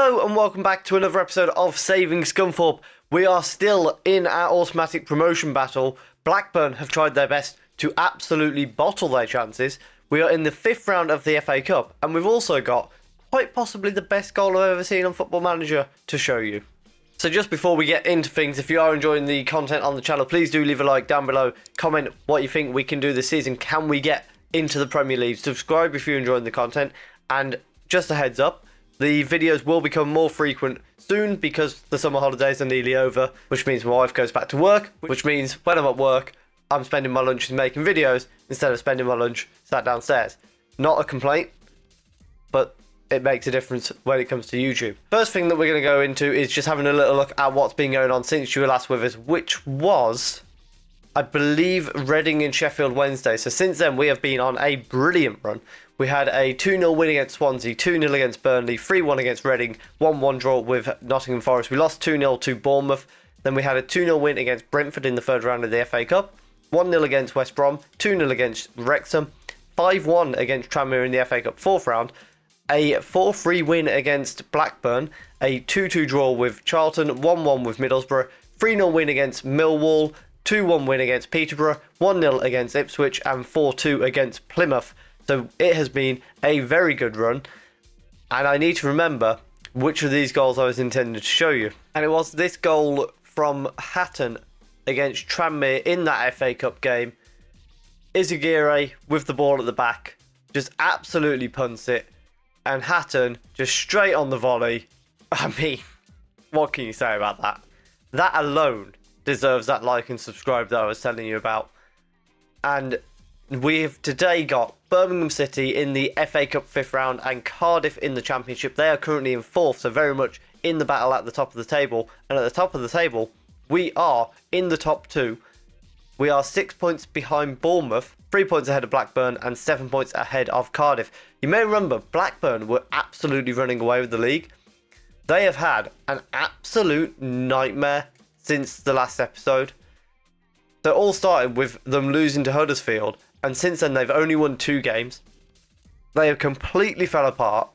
Hello and welcome back to another episode of Saving Scunthorpe. We are still in our automatic promotion battle. Blackburn have tried their best to absolutely bottle their chances. We are in the 5th round of the FA Cup and we've also got quite possibly the best goal I've ever seen on Football Manager to show you. So just before we get into things, if you are enjoying the content on the channel, please do leave a like down below. Comment what you think we can do this season. Can we get into the Premier League? Subscribe if you're enjoying the content. And just a heads up, the videos will become more frequent soon because the summer holidays are nearly over, which means my wife goes back to work, which means when I'm at work, I'm spending my lunch making videos instead of spending my lunch sat downstairs. Not a complaint, but it makes a difference when it comes to YouTube. First thing that we're going to go into is just having a little look at what's been going on since you were last with us, which was, I believe, Reading and Sheffield Wednesday. So since then, we have been on a brilliant run. We had a 2-0 win against Swansea, 2-0 against Burnley, 3-1 against Reading, 1-1 draw with Nottingham Forest. We lost 2-0 to Bournemouth. Then we had a 2-0 win against Brentford in the 3rd round of the FA Cup, 1-0 against West Brom, 2-0 against Wrexham, 5-1 against Tranmere in the FA Cup 4th round, a 4-3 win against Blackburn, a 2-2 draw with Charlton, 1-1 with Middlesbrough, 3-0 win against Millwall, 2-1 win against Peterborough, 1-0 against Ipswich, and 4-2 against Plymouth. So it has been a very good run, and I need to remember which of these goals I was intending to show you. And it was this goal from Hatton against Tranmere in that FA Cup game. Izagirre with the ball at the back, just absolutely punts it, and Hatton just straight on the volley. I mean, what can you say about that? That alone deserves that like and subscribe that I was telling you about. And we've today got Birmingham City in the FA Cup 5th round and Cardiff in the Championship. They are currently in 4th, so very much in the battle at the top of the table. And at the top of the table, we are in the top 2. We are 6 points behind Bournemouth, 3 points ahead of Blackburn, and 7 points ahead of Cardiff. You may remember Blackburn were absolutely running away with the league. They have had an absolute nightmare since the last episode. So it all started with them losing to Huddersfield, and since then they've only won 2 games. They have completely fell apart,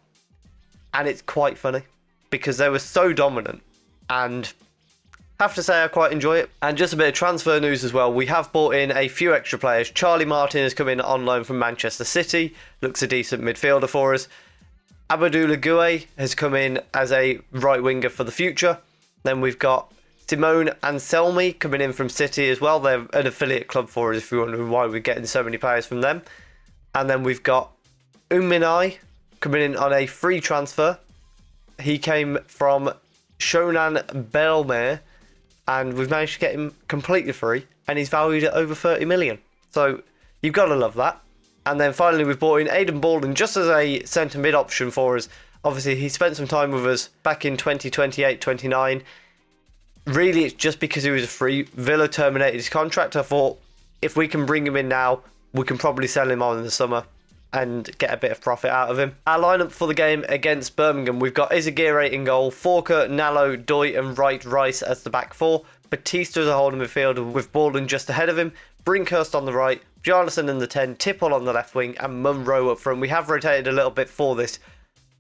and it's quite funny because they were so dominant, and I have to say I quite enjoy it. And just a bit of transfer news as well. We have brought in a few extra players. Charlie Martin has come in on loan from Manchester City. Looks a decent midfielder for us. Abdullah Gueye has come in as a right winger for the future. Then we've got Simone Anselmi coming in from City as well. They're an affiliate club for us if you're wondering why we're getting so many players from them. And then we've got Uminai coming in on a free transfer. He came from Shonan Belmare, and we've managed to get him completely free, and he's valued at over 30 million. So you've got to love that. And then finally we've brought in Aidan Baldwin just as a centre mid option for us. Obviously he spent some time with us back in 2028-29. Really it's just because he was a free. Villa terminated his contract. I thought if we can bring him in now, we can probably sell him on in the summer and get a bit of profit out of him. Our lineup for the game against Birmingham, we've got Izagirre in goal, Forker, Nallo, Doy and Wright Rice as the back 4. Batista as a holding midfielder with Baldwin just ahead of him, Brinkhurst on the right, Jarlison in the 10, Tipple on the left wing and Munro up front. We have rotated a little bit for this,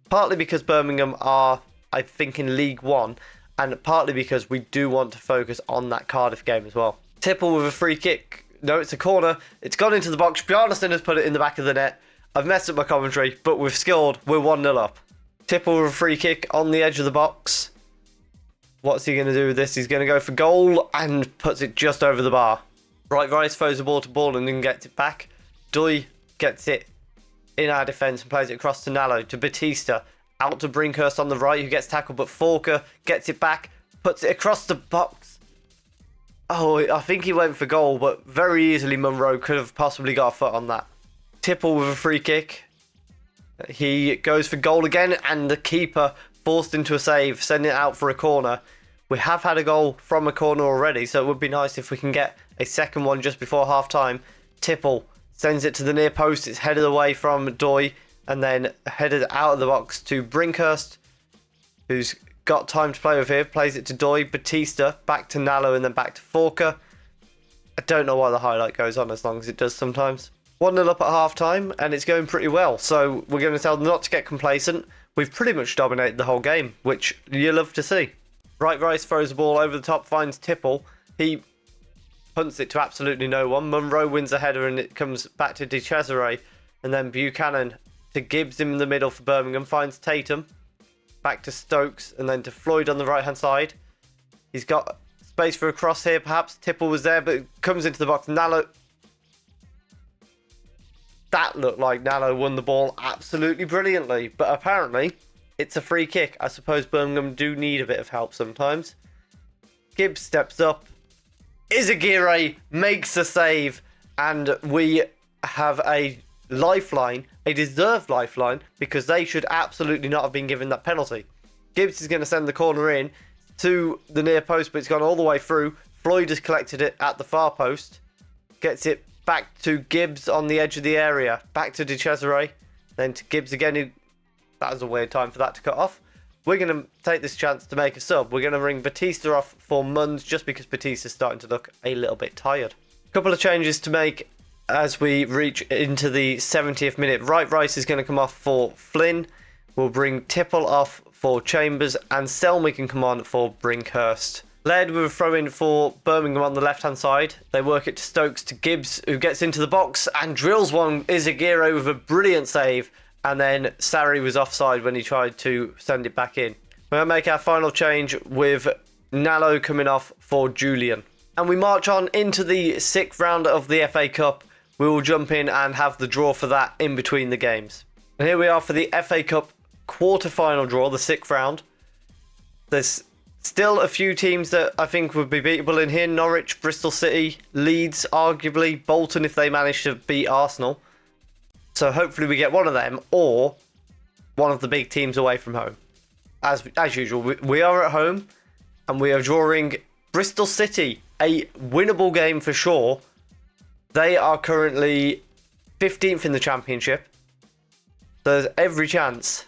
partly because Birmingham are, I think, in League 1, and partly because we do want to focus on that Cardiff game as well. Tipple with a free kick. No, it's a corner. It's gone into the box. Bjarnason has put it in the back of the net. I've messed up my commentary, but we've scored. We're 1-0 up. Tipple with a free kick on the edge of the box. What's he going to do with this? He's going to go for goal and puts it just over the bar. Right Rice throws the ball to Baldwin and gets it back. Doy gets it in our defence and plays it across to Nallo, to Batista. Out to Brinkhurst on the right, who gets tackled, but Forker gets it back, puts it across the box. Oh, I think he went for goal, but very easily Munro could have possibly got a foot on that. Tipple with a free kick. He goes for goal again, and the keeper forced into a save, sending it out for a corner. We have had a goal from a corner already, so it would be nice if we can get a second one just before half time. Tipple sends it to the near post. It's headed away from Doy and then headed out of the box to Brinkhurst, who's got time to play with here. Plays it to Doy, Batista, back to Nallo and then back to Forker. I don't know why the highlight goes on as long as it does sometimes. 1-0 up at half time, and it's going pretty well. So we're going to tell them not to get complacent. we've pretty much dominated the whole game, which you love to see. Right Rice throws the ball over the top, finds Tipple. He punts it to absolutely no one. Munro wins the header and it comes back to De Cesare. And then Buchanan to Gibbs in the middle for Birmingham, finds Tatum. Back to Stokes and then to Floyd on the right-hand side. He's got space for a cross here, perhaps. Tipple was there, but it comes into the box. Nallo. That looked like Nallo won the ball absolutely brilliantly. But apparently, it's a free kick. I suppose Birmingham do need a bit of help sometimes. Gibbs steps up. Izagirre makes a save. And we have a lifeline, a deserved lifeline, because they should absolutely not have been given that penalty. Gibbs is going to send the corner in to the near post, but it's gone all the way through. Floyd has collected it at the far post. Gets it back to Gibbs on the edge of the area. Back to De Cesare. Then to Gibbs again. That was a weird time for that to cut off. We're going to take this chance to make a sub. We're going to bring Batista off for Munns just because Batista's starting to look a little bit tired. A couple of changes to make as we reach into the 70th minute. Right Rice is going to come off for Flynn. We'll bring Tipple off for Chambers, and Selmy can come on for Brinkhurst. Led with a throw in for Birmingham on the left hand side. They work it to Stokes to Gibbs, who gets into the box and drills one. Izagirre with a brilliant save, and then Sarri was offside when he tried to send it back in. We're going to make our final change with Nallo coming off for Julian. And we march on into the 6th round of the FA Cup. We will jump in and have the draw for that in between the games. And here we are for the FA Cup quarter-final draw, the 6th round. There's still a few teams that I think would be beatable in here. Norwich, Bristol City, Leeds, arguably, Bolton if they manage to beat Arsenal. So hopefully we get one of them or one of the big teams away from home. As usual, we are at home and we are drawing Bristol City, a winnable game for sure. They are currently 15th in the Championship. There's every chance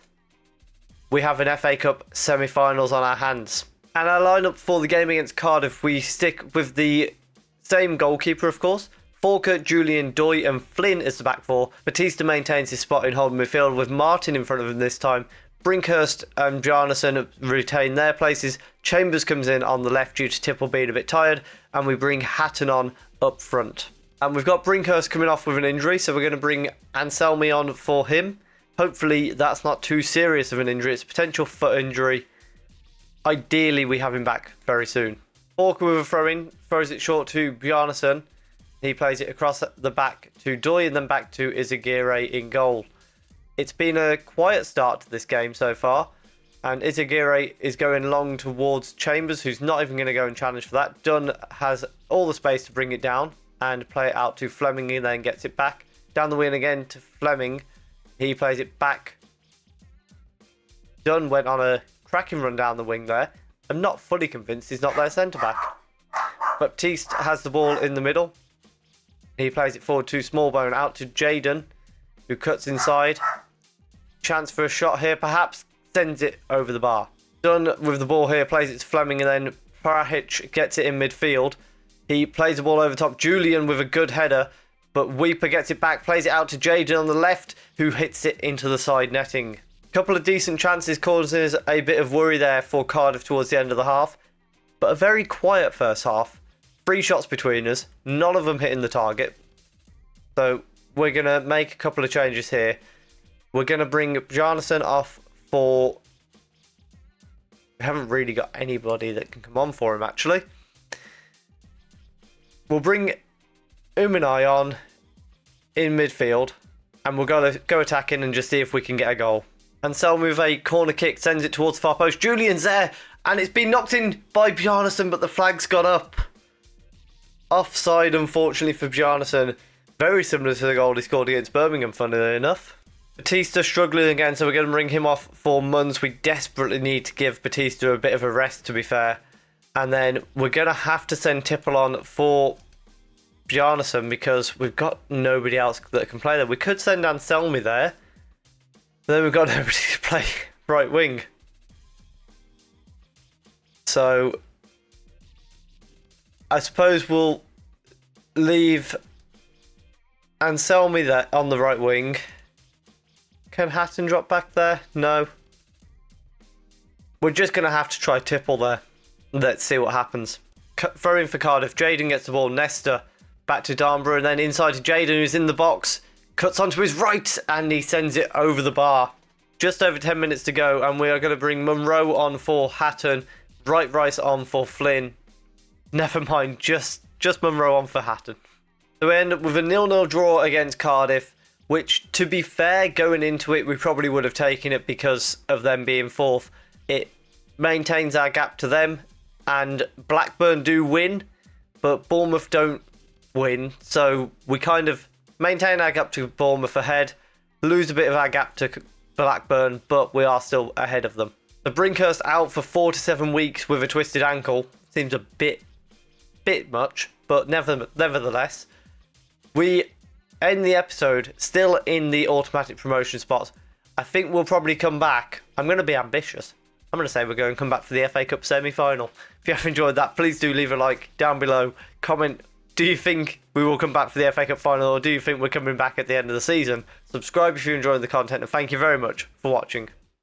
we have an FA Cup semi-finals on our hands. And our lineup for the game against Cardiff, we stick with the same goalkeeper, of course. Falkirk, Julian, Doy and Flynn is the back four. Batista maintains his spot in holding midfield with Martin in front of him this time. Brinkhurst and Bjarnason retain their places. Chambers comes in on the left due to Tipple being a bit tired. And we bring Hatton on up front. And we've got Brinkhurst coming off with an injury, so we're going to bring Anselmi on for him. Hopefully that's not too serious of an injury. It's a potential foot injury. Ideally, we have him back very soon. Walker with a throw-in, throws it short to Bjarnason. He plays it across the back to Doy and then back to Izagirre in goal. It's been a quiet start to this game so far. And Izagirre is going long towards Chambers, who's not even going to go and challenge for that. Dunn has all the space to bring it down and play it out to Fleming and then gets it back. Down the wing again to Fleming. He plays it back. Dunn went on a cracking run down the wing there. I'm not fully convinced he's not their centre-back. Baptiste has the ball in the middle. He plays it forward to Smallbone, out to Jaden, who cuts inside. Chance for a shot here, perhaps. Sends it over the bar. Dunn with the ball here, plays it to Fleming, and then Prahic gets it in midfield. He plays the ball over top. Julian with a good header, but Weeper gets it back, plays it out to Jaden on the left, who hits it into the side netting. Couple of decent chances causes a bit of worry there for Cardiff towards the end of the half, but a very quiet first half. 3 shots between us, none of them hitting the target. So we're going to make a couple of changes here. We're going to bring Bjarnason off for... We haven't really got anybody that can come on for him, actually. We'll bring Umanai on in midfield, and we'll go attacking and just see if we can get a goal. Anselmi with a corner kick sends it towards the far post. Julian's there, and it's been knocked in by Bjarnason, but the flag's gone up. Offside, unfortunately, for Bjarnason. Very similar to the goal he scored against Birmingham, funnily enough. Batista struggling again, so we're going to bring him off for Munns. We desperately need to give Batista a bit of a rest, to be fair. And then we're going to have to send Tipple on for Bjarnason because we've got nobody else that can play there. We could send Anselmi there, but then we've got nobody to play right wing. So I suppose we'll leave Anselmi there on the right wing. Can Hatton drop back there? No. We're just going to have to try Tipple there. Let's see what happens. Throw in for Cardiff. Jaden gets the ball. Nesta back to Darnborough, and then inside to Jaden, who's in the box. Cuts onto his right, and he sends it over the bar. Just over 10 minutes to go, and we are going to bring Munro on for Hatton. Rice on for Flynn. Never mind, just Munro on for Hatton. So we end up with a 0-0 draw against Cardiff, which, to be fair, going into it, we probably would have taken it because of them being fourth. It maintains our gap to them, and Blackburn do win, but Bournemouth don't win. So we kind of maintain our gap to Bournemouth ahead, lose a bit of our gap to Blackburn, but we are still ahead of them. The Brinkhurst out for 4 to 7 weeks with a twisted ankle. Seems a bit much, but nevertheless, we end the episode still in the automatic promotion spots. I think we'll probably come back. I'm going to be ambitious. I'm going to say we're going to come back for the FA Cup semi-final. If you have enjoyed that, please do leave a like down below. Comment, do you think we will come back for the FA Cup final, or do you think we're coming back at the end of the season? Subscribe if you enjoyed the content, and thank you very much for watching.